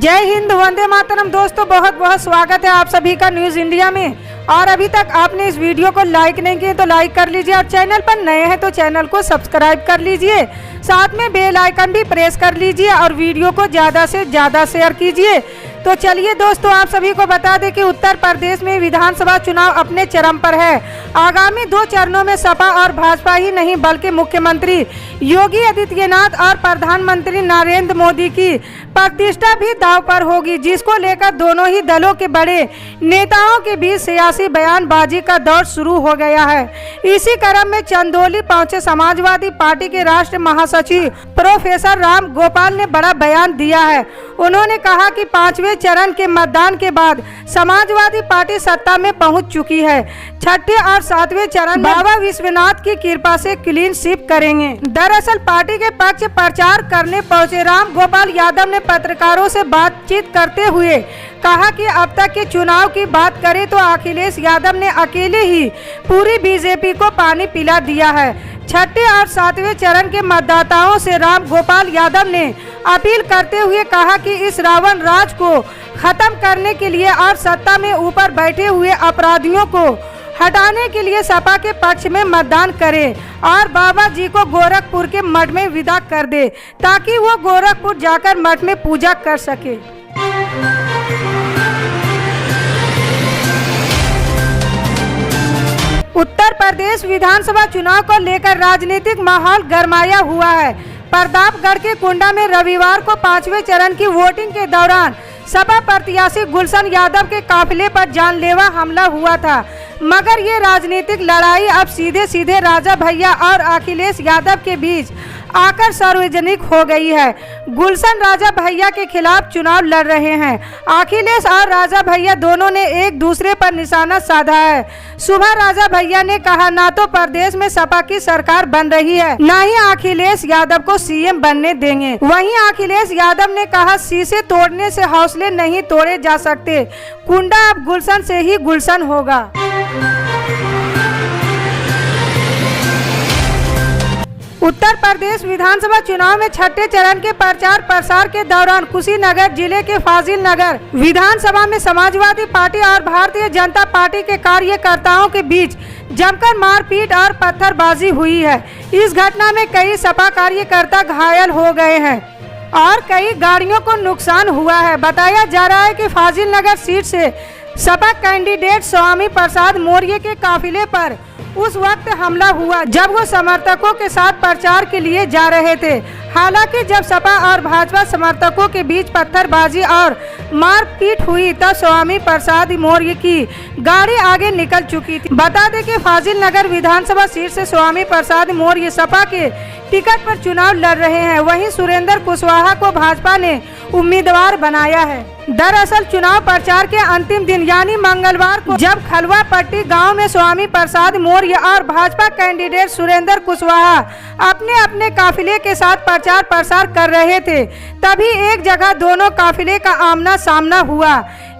जय हिंद, वंदे मातरम। दोस्तों बहुत बहुत स्वागत है आप सभी का न्यूज़ इंडिया में। और अभी तक आपने इस वीडियो को लाइक नहीं किया तो लाइक कर लीजिए, और चैनल पर नए हैं तो चैनल को सब्सक्राइब कर लीजिए, साथ में बेल आइकन भी प्रेस कर लीजिए और वीडियो को ज़्यादा से ज़्यादा शेयर कीजिए। तो चलिए दोस्तों, आप सभी को बता दें कि उत्तर प्रदेश में विधानसभा चुनाव अपने चरम पर है। आगामी 2 चरणों में सपा और भाजपा ही नहीं बल्कि मुख्यमंत्री योगी आदित्यनाथ और प्रधानमंत्री नरेंद्र मोदी की प्रतिष्ठा भी दांव पर होगी, जिसको लेकर दोनों ही दलों के बड़े नेताओं के बीच सियासी बयानबाजी का दौर शुरू हो गया है। इसी क्रम में चंदौली पहुंचे समाजवादी पार्टी के राष्ट्रीय महासचिव प्रोफेसर राम गोपाल ने बड़ा बयान दिया है। उन्होंने कहा कि 5वें चरण के मतदान के बाद समाजवादी पार्टी सत्ता में पहुंच चुकी है। 6ठे और 7वें चरण बाबा विश्वनाथ की कृपा से क्लीन स्वीप करेंगे। दरअसल पार्टी के पक्ष प्रचार करने पहुंचे राम गोपाल यादव ने पत्रकारों से बातचीत करते हुए कहा कि अब तक के चुनाव की बात करें तो अखिलेश यादव ने अकेले ही पूरी बीजेपी को पानी पिला दिया है। 6ठे और 7वें चरण के मतदाताओं से राम गोपाल यादव ने अपील करते हुए कहा कि इस रावण राज को खत्म करने के लिए और सत्ता में ऊपर बैठे हुए अपराधियों को हटाने के लिए सपा के पक्ष में मतदान करें और बाबा जी को गोरखपुर के मठ में विदा कर दे, ताकि वो गोरखपुर जाकर मठ में पूजा कर सके। उत्तर प्रदेश विधानसभा चुनाव को लेकर राजनीतिक माहौल गरमाया हुआ है। प्रतापगढ़ के कुंडा में रविवार को 5वें चरण की वोटिंग के दौरान सपा प्रत्याशी गुलशन यादव के काफिले पर जानलेवा हमला हुआ था, मगर ये राजनीतिक लड़ाई अब सीधे सीधे राजा भैया और अखिलेश यादव के बीच आकर सार्वजनिक हो गई है। गुलशन राजा भैया के खिलाफ चुनाव लड़ रहे हैं। अखिलेश और राजा भैया दोनों ने एक दूसरे पर निशाना साधा है। सुबह राजा भैया ने कहा ना तो प्रदेश में सपा की सरकार बन रही है, ना ही अखिलेश यादव को सीएम बनने देंगे। वहीं अखिलेश यादव ने कहा शीशे तोड़ने से हौसले नहीं तोड़े जा सकते, कुंडा अब गुलशन से ही गुलशन होगा। उत्तर प्रदेश विधानसभा चुनाव में 6ठे चरण के प्रचार प्रसार के दौरान कुशीनगर जिले के फाजिल नगर विधानसभा में समाजवादी पार्टी और भारतीय जनता पार्टी के कार्यकर्ताओं के बीच जमकर मारपीट और पत्थरबाजी हुई है। इस घटना में कई सपा कार्यकर्ता घायल हो गए हैं और कई गाड़ियों को नुकसान हुआ है। बताया जा रहा है कि फाजिल नगर सीट से सपा कैंडिडेट स्वामी प्रसाद मौर्य के काफिले पर उस वक्त हमला हुआ जब वो समर्थकों के साथ प्रचार के लिए जा रहे थे। हालांकि जब सपा और भाजपा समर्थकों के बीच पत्थरबाजी और मारपीट हुई तब स्वामी प्रसाद मौर्य की गाड़ी आगे निकल चुकी थी। बता दें कि फाजिल नगर विधानसभा सीट से स्वामी प्रसाद मौर्य सपा के टिकट पर चुनाव लड़ रहे हैं। वहीं सुरेंद्र कुशवाहा को भाजपा ने उम्मीदवार बनाया है। दरअसल चुनाव प्रचार के अंतिम दिन यानी मंगलवार को जब खलवा पट्टी गांव में स्वामी प्रसाद मौर्य और भाजपा कैंडिडेट सुरेंद्र कुशवाहा अपने अपने काफिले के साथ प्रचार प्रसार कर रहे थे, तभी एक जगह दोनों काफिले का आमना सामना हुआ।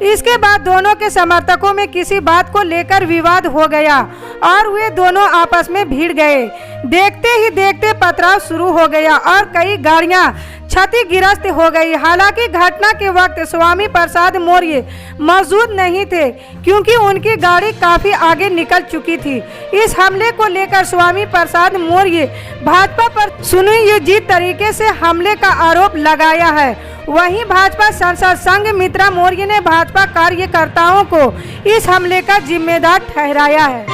इसके बाद दोनों के समर्थकों में किसी बात को लेकर विवाद हो गया और वे दोनों आपस में भिड़ गए। देखते ही देखते पथराव शुरू हो गया और कई गाड़ियां क्षतिग्रस्त हो गई। हालांकि घटना के वक्त स्वामी प्रसाद मौर्य मौजूद नहीं थे, क्योंकि उनकी गाड़ी काफी आगे निकल चुकी थी। इस हमले को लेकर स्वामी प्रसाद मौर्य भाजपा पर सुनियोजित तरीके से हमले का आरोप लगाया है। वहीं भाजपा सांसद संघमित्रा मौर्य ने भाजपा कार्यकर्ताओं को इस हमले का जिम्मेदार ठहराया है।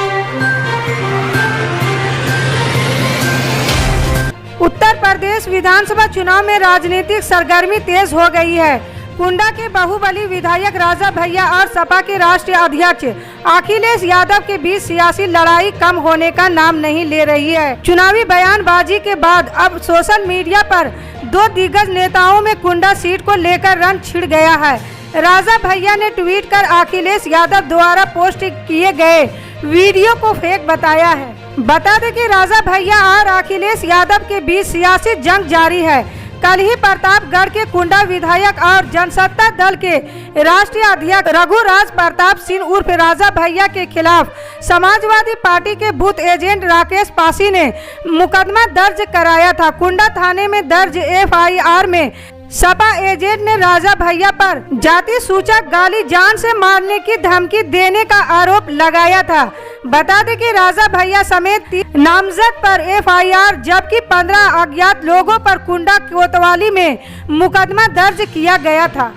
उत्तर प्रदेश विधानसभा चुनाव में राजनीतिक सरगर्मी तेज हो गई है। कुंडा के बाहुबली विधायक राजा भैया और सपा के राष्ट्रीय अध्यक्ष अखिलेश यादव के बीच सियासी लड़ाई कम होने का नाम नहीं ले रही है। चुनावी बयानबाजी के बाद अब सोशल मीडिया पर 2 दिग्गज नेताओं में कुंडा सीट को लेकर रण छिड़ गया है। राजा भैया ने ट्वीट कर अखिलेश यादव द्वारा पोस्ट किए गए वीडियो को फेक बताया है। बता दें कि राजा भैया और अखिलेश यादव के बीच सियासी जंग जारी है। कल ही प्रतापगढ़ के कुंडा विधायक और जनसत्ता दल के राष्ट्रीय अध्यक्ष रघुराज प्रताप सिंह उर्फ राजा भैया के खिलाफ समाजवादी पार्टी के बूथ एजेंट राकेश पासी ने मुकदमा दर्ज कराया था। कुंडा थाने में दर्ज एफआईआर में सपा एजेंट ने राजा भैया पर जाति सूचक गाली जान से मारने की धमकी देने का आरोप लगाया था। बता दें कि राजा भैया समेत 3 नामजद पर एफआईआर जबकि 15 अज्ञात लोगों पर कुंडा कोतवाली में मुकदमा दर्ज किया गया था।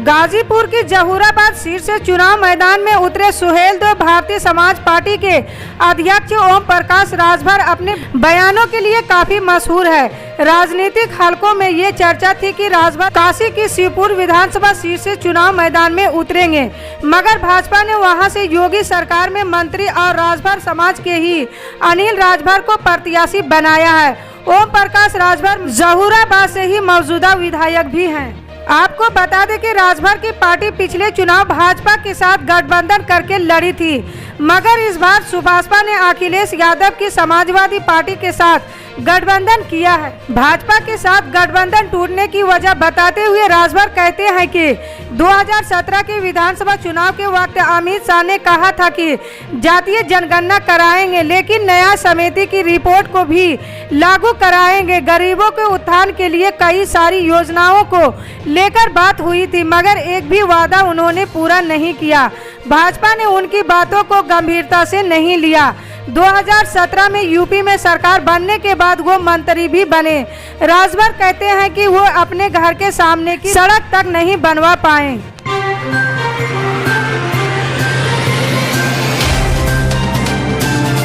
गाजीपुर की जहूराबाद सीट से चुनाव मैदान में उतरे सुहेलदेव भारतीय समाज पार्टी के अध्यक्ष ओम प्रकाश राजभर अपने बयानों के लिए काफी मशहूर है। राजनीतिक हलकों में ये चर्चा थी कि राजभर काशी की शिवपुर विधानसभा सीट से चुनाव मैदान में उतरेंगे, मगर भाजपा ने वहां से योगी सरकार में मंत्री और राजभर समाज के ही अनिल राजभर को प्रत्याशी बनाया है। ओम प्रकाश राजभर जहूराबाद से ही मौजूदा विधायक भी हैं। आपको बता दें कि राजभर की पार्टी पिछले चुनाव भाजपा के साथ गठबंधन करके लड़ी थी, मगर इस बार सुभाषपा ने अखिलेश यादव की समाजवादी पार्टी के साथ गठबंधन किया है। भाजपा के साथ गठबंधन टूटने की वजह बताते हुए राजभर कहते हैं कि 2017 के विधानसभा चुनाव के वक्त अमित शाह ने कहा था कि जातीय जनगणना कराएंगे, लेकिन न्याय समिति की रिपोर्ट को भी लागू कराएंगे। गरीबों के उत्थान के लिए कई सारी योजनाओं को लेकर बात हुई थी, मगर एक भी वादा उन्होंने पूरा नहीं किया। भाजपा ने उनकी बातों को गंभीरता से नहीं लिया। 2017 में यूपी में सरकार बनने के बाद वो मंत्री भी बने। राजभर कहते हैं कि वो अपने घर के सामने की सड़क तक नहीं बनवा पाए।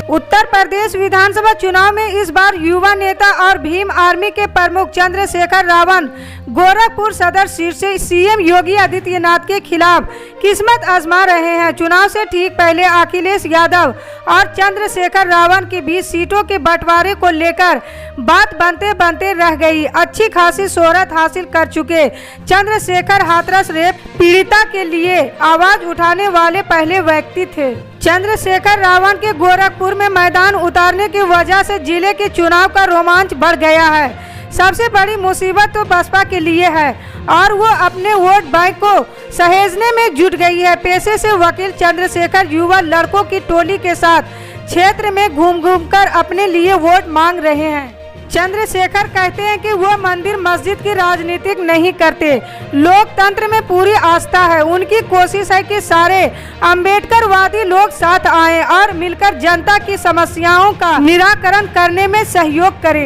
उत्तर प्रदेश विधानसभा चुनाव में इस बार युवा नेता और भीम आर्मी के प्रमुख चंद्रशेखर रावण गोरखपुर सदर सीट से सीएम योगी आदित्यनाथ के खिलाफ किस्मत आजमा रहे हैं। चुनाव से ठीक पहले अखिलेश यादव और चंद्रशेखर रावण के बीच सीटों के बंटवारे को लेकर बात बनते बनते रह गई। अच्छी खासी शोहरत हासिल कर चुके चंद्रशेखर हाथरस रेप पीड़िता के लिए आवाज उठाने वाले पहले व्यक्ति थे। चंद्रशेखर रावण के गोरखपुर में मैदान उतारने की वजह से जिले के चुनाव का रोमांच बढ़ गया है। सबसे बड़ी मुसीबत तो बसपा के लिए है और वो अपने वोट बैंक को सहेजने में जुट गई है। पेशे से वकील चंद्रशेखर युवा लड़कों की टोली के साथ क्षेत्र में घूम घूम कर अपने लिए वोट मांग रहे हैं। चंद्रशेखर कहते हैं कि वो मंदिर मस्जिद की राजनीति नहीं करते, लोकतंत्र में पूरी आस्था है। उनकी कोशिश है कि सारे अम्बेडकरवादी लोग साथ आएं और मिलकर जनता की समस्याओं का निराकरण करने में सहयोग करें।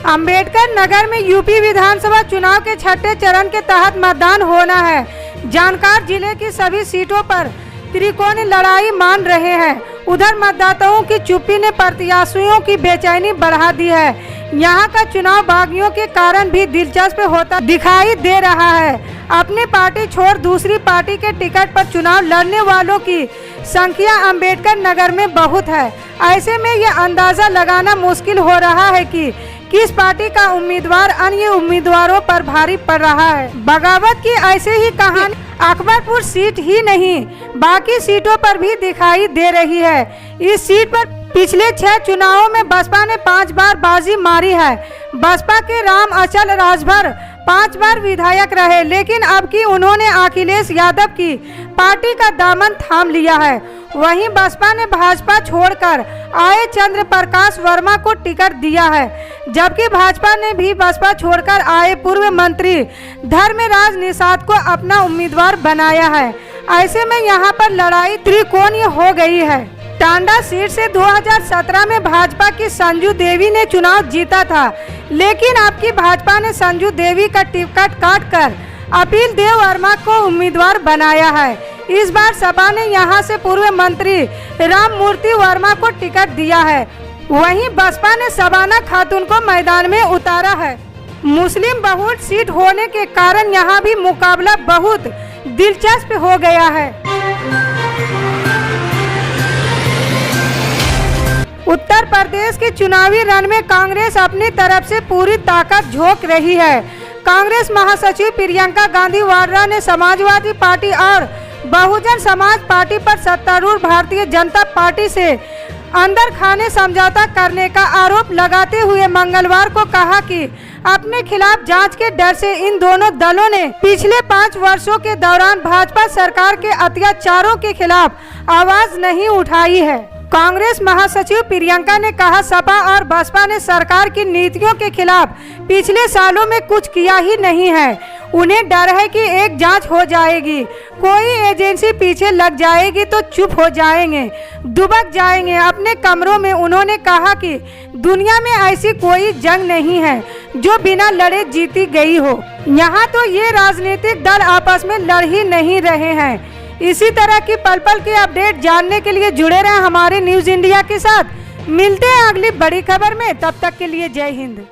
अम्बेडकर नगर में यूपी विधानसभा चुनाव के 6ठे चरण के तहत मतदान होना है। जानकार जिले की सभी सीटों पर त्रिकोणीय लड़ाई मान रहे हैं। उधर मतदाताओं की चुप्पी ने प्रत्याशियों की बेचैनी बढ़ा दी है। यहाँ का चुनाव बागियों के कारण भी दिलचस्प होता दिखाई दे रहा है। अपनी पार्टी छोड़ दूसरी पार्टी के टिकट पर चुनाव लड़ने वालों की संख्या अम्बेडकर नगर में बहुत है। ऐसे में यह अंदाजा लगाना मुश्किल हो रहा है कि किस पार्टी का उम्मीदवार अन्य उम्मीदवारों पर भारी पड़ रहा है। बगावत की ऐसे ही कहानी अकबरपुर सीट ही नहीं बाकी सीटों पर भी दिखाई दे रही है। इस सीट पर पिछले 6 चुनावों में बसपा ने 5 बार बाजी मारी है। बसपा के राम अचल राजभर 5 बार विधायक रहे, लेकिन अब की उन्होंने अखिलेश यादव की पार्टी का दामन थाम लिया है। वहीं बसपा ने भाजपा छोड़कर आए चंद्र प्रकाश वर्मा को टिकट दिया है, जबकि भाजपा ने भी बसपा छोड़कर आए पूर्व मंत्री धर्मराज निषाद को अपना उम्मीदवार बनाया है। ऐसे में यहां पर लड़ाई त्रिकोणीय हो गई है। टांडा सीट से 2017 में भाजपा की संजू देवी ने चुनाव जीता था, लेकिन अब की भाजपा ने संजू देवी का टिकट काटकर अपील देव वर्मा को उम्मीदवार बनाया है। इस बार सपा ने यहां से पूर्व मंत्री राममूर्ति वर्मा को टिकट दिया है। वहीं बसपा ने शबाना खातून को मैदान में उतारा है। मुस्लिम बहुल सीट होने के कारण यहां भी मुकाबला बहुत दिलचस्प हो गया है। उत्तर प्रदेश के चुनावी रण में कांग्रेस अपनी तरफ से पूरी ताकत झोंक रही है। कांग्रेस महासचिव प्रियंका गांधी वाड्रा ने समाजवादी पार्टी और बहुजन समाज पार्टी पर सत्तारूढ़ भारतीय जनता पार्टी से अंदर खाने समझौता करने का आरोप लगाते हुए मंगलवार को कहा कि अपने खिलाफ जांच के डर से इन दोनों दलों ने पिछले 5 वर्षों के दौरान भाजपा सरकार के अत्याचारों के खिलाफ आवाज नहीं उठाई है। कांग्रेस महासचिव प्रियंका ने कहा, सपा और बसपा ने सरकार की नीतियों के खिलाफ पिछले सालों में कुछ किया ही नहीं है। उन्हें डर है कि एक जांच हो जाएगी, कोई एजेंसी पीछे लग जाएगी तो चुप हो जाएंगे, दुबक जाएंगे अपने कमरों में। उन्होंने कहा कि दुनिया में ऐसी कोई जंग नहीं है जो बिना लड़े जीती गई हो। यहाँ तो ये राजनीतिक दल आपस में लड़ ही नहीं रहे हैं। इसी तरह की पल पल की अपडेट जानने के लिए जुड़े रहें हमारे न्यूज़ इंडिया के साथ। मिलते हैं अगली बड़ी खबर में, तब तक के लिए जय हिंद।